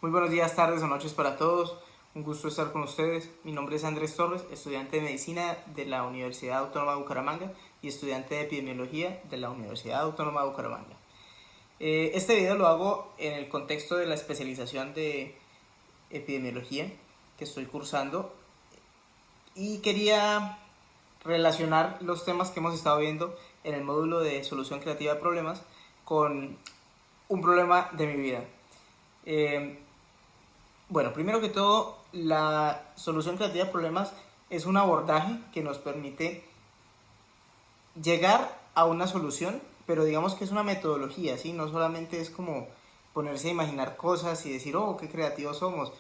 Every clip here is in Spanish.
Muy buenos días, tardes o noches para todos. Un gusto estar con ustedes. Mi nombre es Andrés Torres, estudiante de Medicina de la Universidad Autónoma de Bucaramanga y estudiante de Epidemiología de la Universidad Autónoma de Bucaramanga. Este video lo hago en el contexto de la especialización de Epidemiología que estoy cursando y quería relacionar los temas que hemos estado viendo en el módulo de solución creativa de problemas con un problema de mi vida. Bueno, primero que todo, la solución creativa de problemas es un abordaje que nos permite llegar a una solución, pero digamos que es una metodología, ¿sí? No solamente es como ponerse a imaginar cosas y decir, oh, qué creativos somos.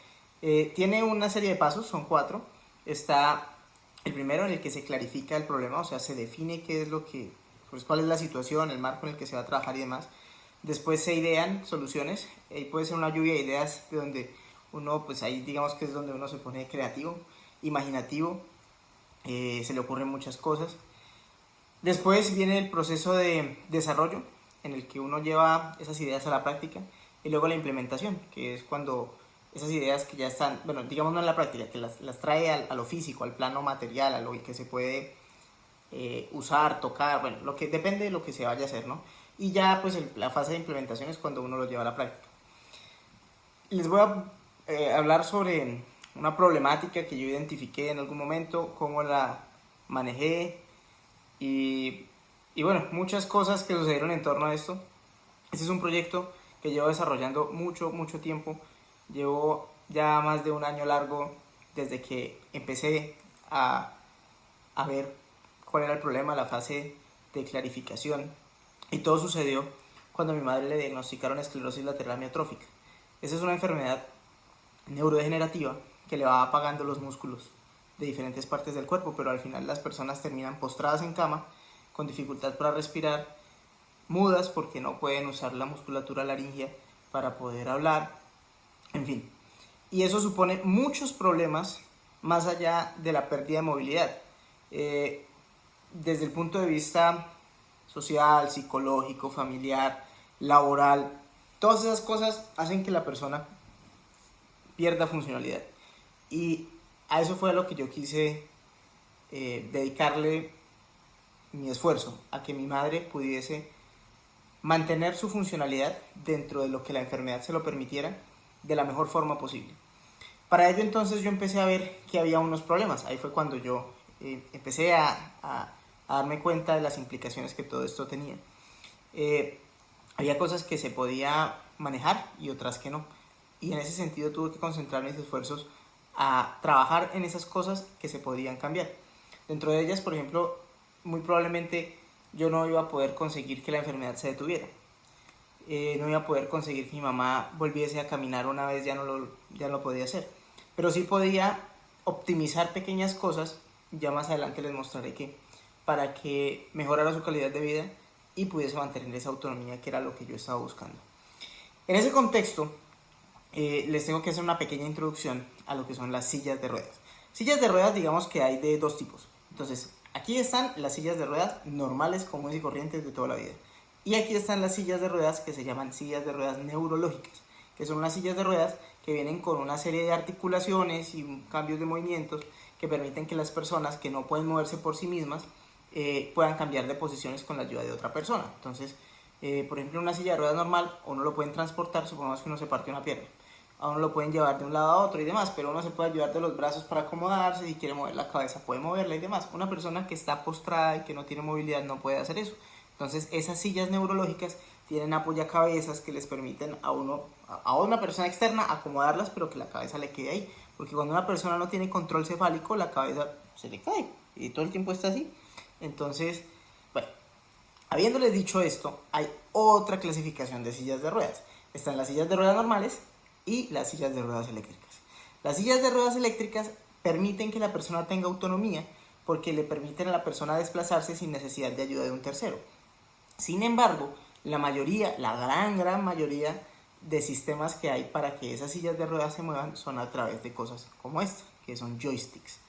Tiene una serie de pasos, son 4. Está el primero en el que se clarifica el problema, o sea, se define qué es lo que, pues, cuál es la situación, el marco en el que se va a trabajar y demás. Después se idean soluciones, y puede ser una lluvia de ideas de donde uno, pues ahí digamos que es donde uno se pone creativo, imaginativo, se le ocurren muchas cosas. Después viene el proceso de desarrollo, en el que uno lleva esas ideas a la práctica, y luego la implementación, que es cuando esas ideas que ya están, bueno, digamos no en la práctica, que las trae a lo físico, al plano material, a lo que se puede usar, tocar, bueno, lo que depende de lo que se vaya a hacer, ¿no? Y ya pues la fase de implementación es cuando uno lo lleva a la práctica. Les voy a hablar sobre una problemática que yo identifiqué en algún momento, cómo la manejé y bueno, muchas cosas que sucedieron en torno a esto. Este es un proyecto que llevo desarrollando mucho tiempo. Llevo ya más de un año largo desde que empecé a ver cuál era el problema, la fase de clarificación. Y todo sucedió cuando a mi madre le diagnosticaron esclerosis lateral amiotrófica. Esa es una enfermedad neurodegenerativa que le va apagando los músculos de diferentes partes del cuerpo, pero al final las personas terminan postradas en cama, con dificultad para respirar, mudas porque no pueden usar la musculatura laringea para poder hablar, en fin. Y eso supone muchos problemas más allá de la pérdida de movilidad. Desde el punto de vista social, psicológico, familiar, laboral, todas esas cosas hacen que la persona pierda funcionalidad. Y a eso fue a lo que yo quise dedicarle mi esfuerzo, a que mi madre pudiese mantener su funcionalidad dentro de lo que la enfermedad se lo permitiera de la mejor forma posible. Para ello entonces yo empecé a ver que había unos problemas. Ahí fue cuando yo empecé a darme cuenta de las implicaciones que todo esto tenía. Había cosas que se podía manejar y otras que no. Y en ese sentido tuve que concentrar mis esfuerzos a trabajar en esas cosas que se podían cambiar. Dentro de ellas, por ejemplo, muy probablemente yo no iba a poder conseguir que la enfermedad se detuviera. No iba a poder conseguir que mi mamá volviese a caminar una vez, ya no lo podía hacer. Pero sí podía optimizar pequeñas cosas, ya más adelante les mostraré que, para que mejorara su calidad de vida y pudiese mantener esa autonomía que era lo que yo estaba buscando. En ese contexto, les tengo que hacer una pequeña introducción a lo que son las sillas de ruedas. Sillas de ruedas, digamos que hay de dos tipos. Entonces, aquí están las sillas de ruedas normales, comunes y corrientes de toda la vida. Y aquí están las sillas de ruedas que se llaman sillas de ruedas neurológicas, que son unas sillas de ruedas que vienen con una serie de articulaciones y cambios de movimientos que permiten que las personas que no pueden moverse por sí mismas puedan cambiar de posiciones con la ayuda de otra persona. Entonces, por ejemplo, una silla de ruedas normal, uno lo pueden transportar, supongamos que uno se parte una pierna. A uno lo pueden llevar de un lado a otro y demás, pero uno se puede ayudar de los brazos para acomodarse, si quiere mover la cabeza puede moverla y demás. Una persona que está postrada y que no tiene movilidad no puede hacer eso. Entonces esas sillas neurológicas tienen apoyacabezas que les permiten a una persona externa acomodarlas, pero que la cabeza le quede ahí. Porque cuando una persona no tiene control cefálico, la cabeza se le cae y todo el tiempo está así. Entonces, bueno, habiéndoles dicho esto, hay otra clasificación de sillas de ruedas. Están las sillas de ruedas normales y las sillas de ruedas eléctricas. Las sillas de ruedas eléctricas permiten que la persona tenga autonomía porque le permiten a la persona desplazarse sin necesidad de ayuda de un tercero. Sin embargo, la gran mayoría de sistemas que hay para que esas sillas de ruedas se muevan son a través de cosas como esta, que son joysticks.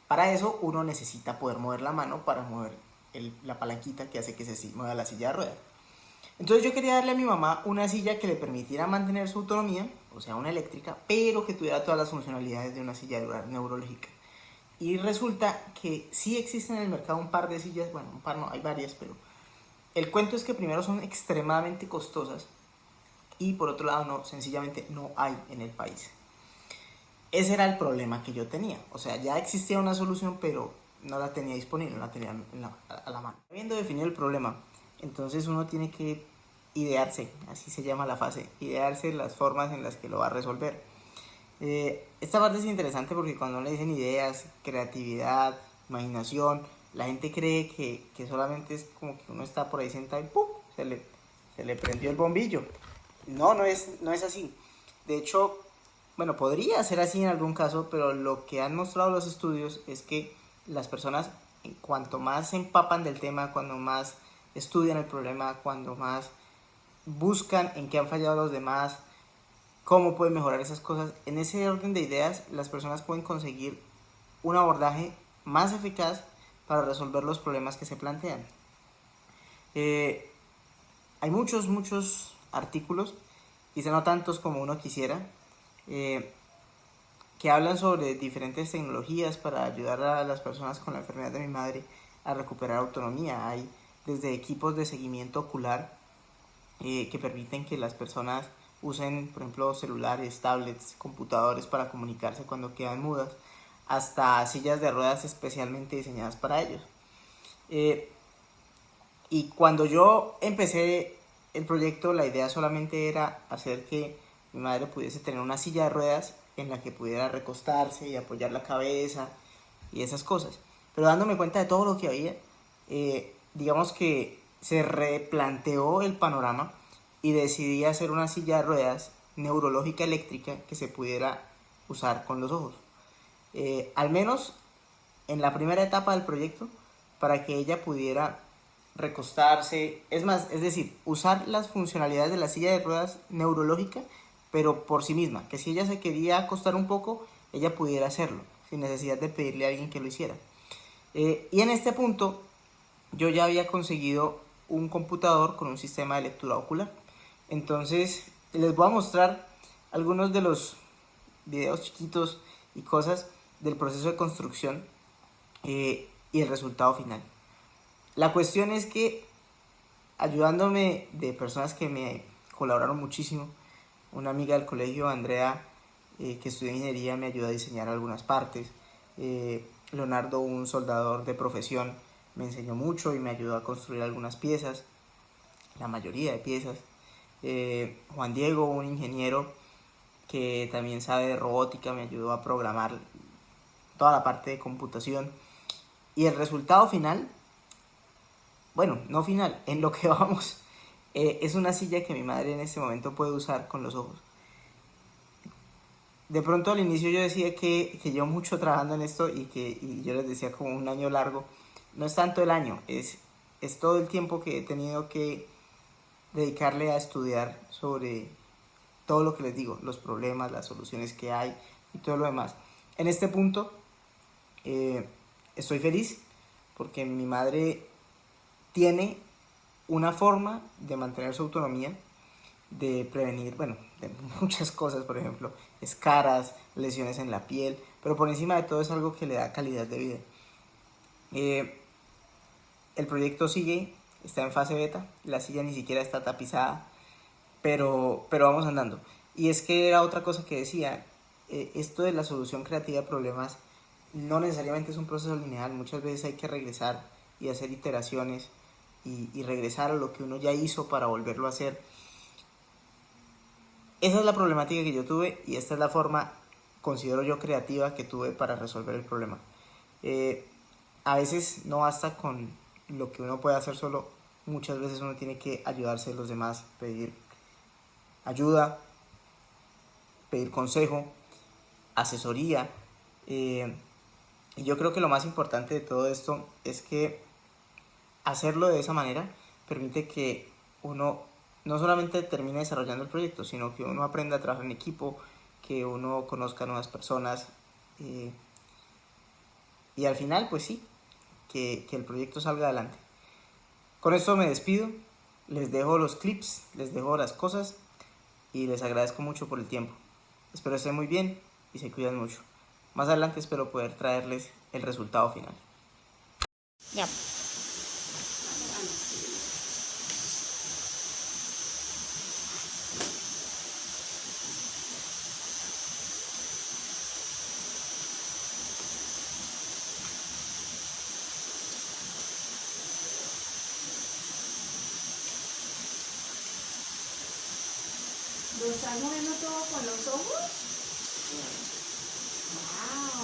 Para eso uno necesita poder mover la mano para mover la palanquita que hace que se mueva la silla de ruedas. Entonces yo quería darle a mi mamá una silla que le permitiera mantener su autonomía, o sea, una eléctrica, pero que tuviera todas las funcionalidades de una silla de ruedas neurológica. Y resulta que sí existen en el mercado un par de sillas, bueno, un par no, hay varias, pero el cuento es que primero son extremadamente costosas y por otro lado no, sencillamente no hay en el país. Ese era el problema que yo tenía, o sea, ya existía una solución, pero no la tenía disponible, no la tenía a la mano. Habiendo definido el problema, entonces uno tiene que idearse, así se llama la fase, idearse las formas en las que lo va a resolver. Esta parte es interesante porque cuando le dicen ideas, creatividad, imaginación, la gente cree que solamente es como que uno está por ahí sentado y ¡pum! Se le prendió el bombillo. No, no es así. De hecho, bueno, podría ser así en algún caso, pero lo que han mostrado los estudios es que las personas, en cuanto más se empapan del tema, cuando más estudian el problema, cuando más buscan en qué han fallado los demás, cómo pueden mejorar esas cosas, en ese orden de ideas las personas pueden conseguir un abordaje más eficaz para resolver los problemas que se plantean. Hay muchos artículos, quizá no tantos como uno quisiera, que hablan sobre diferentes tecnologías para ayudar a las personas con la enfermedad de mi madre a recuperar autonomía. Hay desde equipos de seguimiento ocular que permiten que las personas usen, por ejemplo, celulares, tablets, computadores para comunicarse cuando quedan mudas, hasta sillas de ruedas especialmente diseñadas para ellos. Y cuando yo empecé el proyecto, la idea solamente era hacer que mi madre pudiese tener una silla de ruedas en la que pudiera recostarse y apoyar la cabeza y esas cosas. Pero dándome cuenta de todo lo que había, digamos que se replanteó el panorama y decidí hacer una silla de ruedas neurológica eléctrica que se pudiera usar con los ojos. Al menos en la primera etapa del proyecto, para que ella pudiera recostarse, es decir, usar las funcionalidades de la silla de ruedas neurológica, pero por sí misma, que si ella se quería acostar un poco, ella pudiera hacerlo, sin necesidad de pedirle a alguien que lo hiciera. Y en este punto, yo ya había conseguido un computador con un sistema de lectura ocular. Entonces, les voy a mostrar algunos de los videos chiquitos y cosas del proceso de construcción y el resultado final. La cuestión es que, ayudándome de personas que me colaboraron muchísimo, una amiga del colegio, Andrea, que estudia ingeniería, me ayudó a diseñar algunas partes. Leonardo, un soldador de profesión, me enseñó mucho y me ayudó a construir algunas piezas, la mayoría de piezas. Juan Diego, un ingeniero que también sabe de robótica, me ayudó a programar toda la parte de computación. Y el resultado final, bueno, no final, en lo que vamos, es una silla que mi madre en este momento puede usar con los ojos. De pronto al inicio yo decía que llevo mucho trabajando en esto y yo les decía como un año largo. No es tanto el año, es todo el tiempo que he tenido que dedicarle a estudiar sobre todo lo que les digo, los problemas, las soluciones que hay y todo lo demás. En este punto estoy feliz porque mi madre tiene una forma de mantener su autonomía, de prevenir, bueno, de muchas cosas, por ejemplo, escaras, lesiones en la piel, pero por encima de todo es algo que le da calidad de vida. El proyecto sigue, está en fase beta, la silla ni siquiera está tapizada, pero vamos andando. Y es que era otra cosa que decía, esto de la solución creativa de problemas no necesariamente es un proceso lineal, muchas veces hay que regresar y hacer iteraciones y regresar a lo que uno ya hizo para volverlo a hacer. Esa es la problemática que yo tuve y esta es la forma, considero yo, creativa que tuve para resolver el problema. A veces no basta con lo que uno puede hacer solo, muchas veces uno tiene que ayudarse de los demás, pedir ayuda, pedir consejo, asesoría. Y yo creo que lo más importante de todo esto es que hacerlo de esa manera permite que uno no solamente termine desarrollando el proyecto, sino que uno aprenda a trabajar en equipo, que uno conozca nuevas personas y al final, pues sí, que el proyecto salga adelante. Con esto me despido, les dejo los clips, les dejo las cosas y les agradezco mucho por el tiempo. Espero estén muy bien y se cuidan mucho. Más adelante espero poder traerles el resultado final. Ya. ¿Lo estás moviendo todo con los ojos? Wow.